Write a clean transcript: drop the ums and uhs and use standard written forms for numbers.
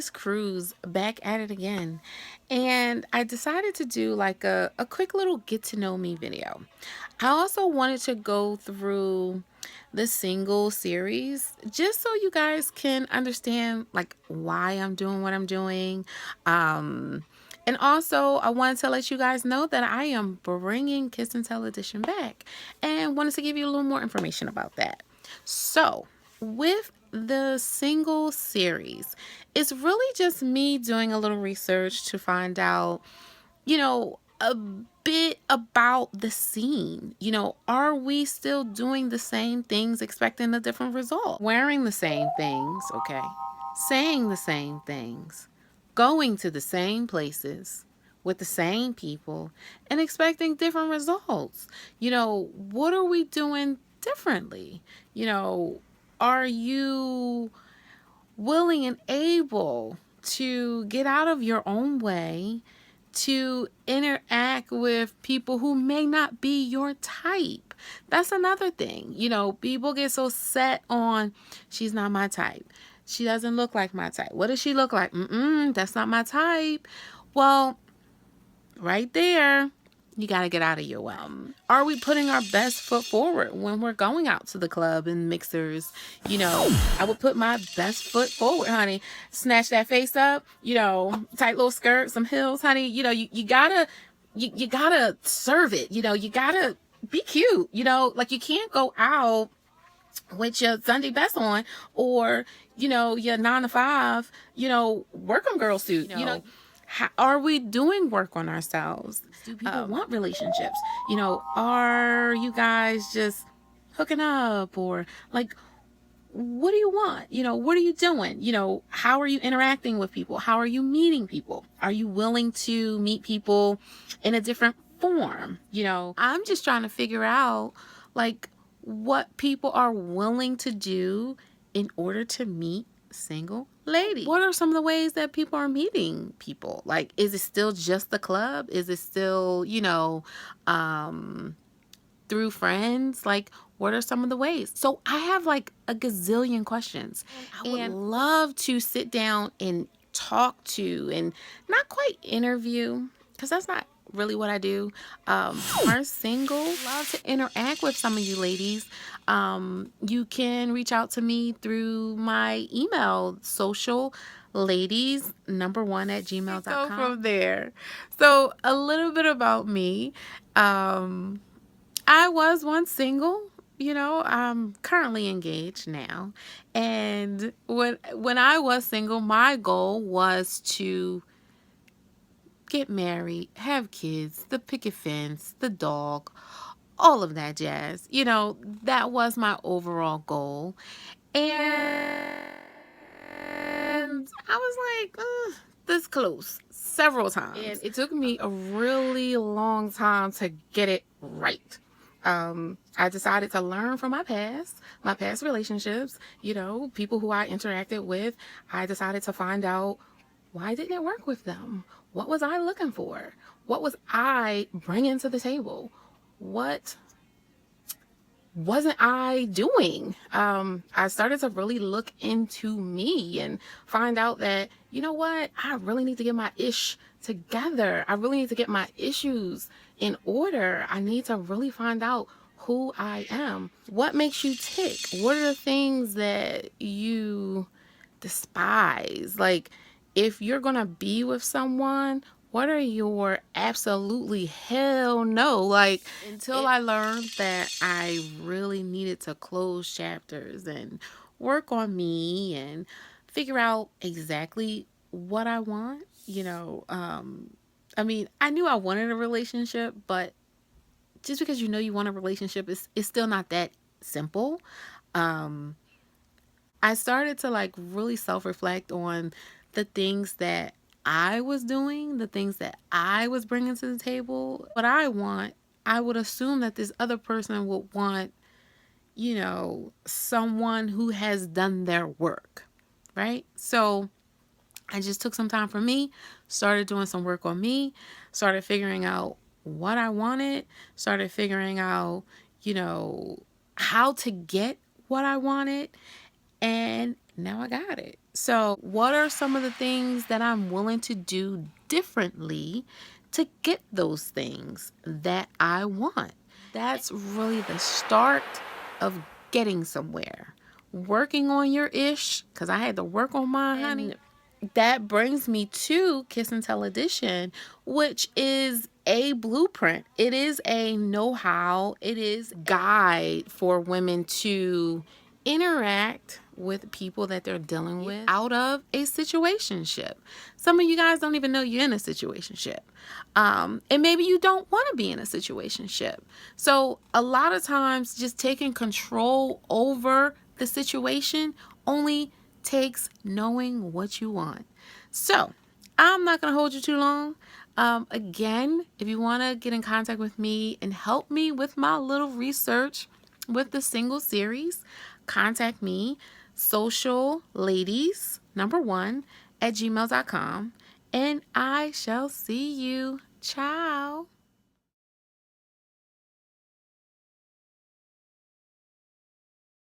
Miss Cruz back at it again. And I decided to do like a quick little get to know me video. I also wanted to go through the single series just so you guys can understand like why I'm doing what I'm doing. And also, I wanted to let you guys know that I am bringing Kiss and Tell Edition back and wanted to give you a little more information about that. So, with the single series, it's really just me doing a little research to find out, a bit about the scene. Are we still doing the same things, expecting a different result? Wearing the same things, okay? Saying the same things, going to the same places with the same people and expecting different results. What are we doing differently? Are you willing and able to get out of your own way to interact with people who may not be your type? That's another thing. People get so set on, she's not my type. She doesn't look like my type. What does she look like? That's not my type. Well, right there, you got to get out of your way. Are we putting our best foot forward when we're going out to the club and mixers? I would put my best foot forward, honey. Snatch that face up, tight little skirt, some heels, honey. You gotta, you gotta serve it. You gotta be cute. Like you can't go out with your Sunday best on or, your 9 to 5, work 'em girl suit. How, are we doing work on ourselves? Do people want relationships? Are you guys just hooking up or like, what do you want? What are you doing? How are you interacting with people? How are you meeting people? Are you willing to meet people in a different form? I'm just trying to figure out like what people are willing to do in order to meet single ladies. What are some of the ways that people are meeting people? Like, is it still just the club? Is it still, through friends? Like, what are some of the ways? So I have like a gazillion questions. I would love to sit down and talk to and not quite interview, because that's not really what I do. Are single. Love to interact with some of you ladies. You can reach out to me through my email, socialladies1@gmail.com. Go from there. So a little bit about me. I was once single. I'm currently engaged now. And when I was single, my goal was to get married, have kids, the picket fence, the dog, all of that jazz. That was my overall goal. And I was like, this close several times. And it took me a really long time to get it right. I decided to learn from my past relationships, people who I interacted with. I decided to find out, why didn't it work with them? What was I looking for? What was I bringing to the table? What wasn't I doing? I started to really look into me and find out that, you know what? I really need to get my ish together. I really need to get my issues in order. I need to really find out who I am. What makes you tick? What are the things that you despise? Like, if you're gonna be with someone, what are your absolutely hell no? Like, until I learned that I really needed to close chapters and work on me and figure out exactly what I want, I mean, I knew I wanted a relationship, but just because you want a relationship, it's still not that simple. Um, I started to like really self-reflect on the things that I was doing, the things that I was bringing to the table. What I want, I would assume that this other person would want, someone who has done their work, right? So I just took some time for me, started doing some work on me, started figuring out what I wanted, started figuring out, how to get what I wanted. And now I got it. So, what are some of the things that I'm willing to do differently to get those things that I want? That's really the start of getting somewhere. Working on your ish, because I had to work on mine, honey. That brings me to Kiss and Tell Edition, which is a blueprint. It is a know-how. It is guide for women to interact with people that they're dealing with out of a situationship. Some of you guys don't even know you're in a situationship. And maybe you don't want to be in a situationship. So a lot of times just taking control over the situation only takes knowing what you want. So I'm not going to hold you too long. Again, if you want to get in contact with me and help me with my little research with the single series, contact me, socialladies1 at gmail.com, and I shall see you. Ciao.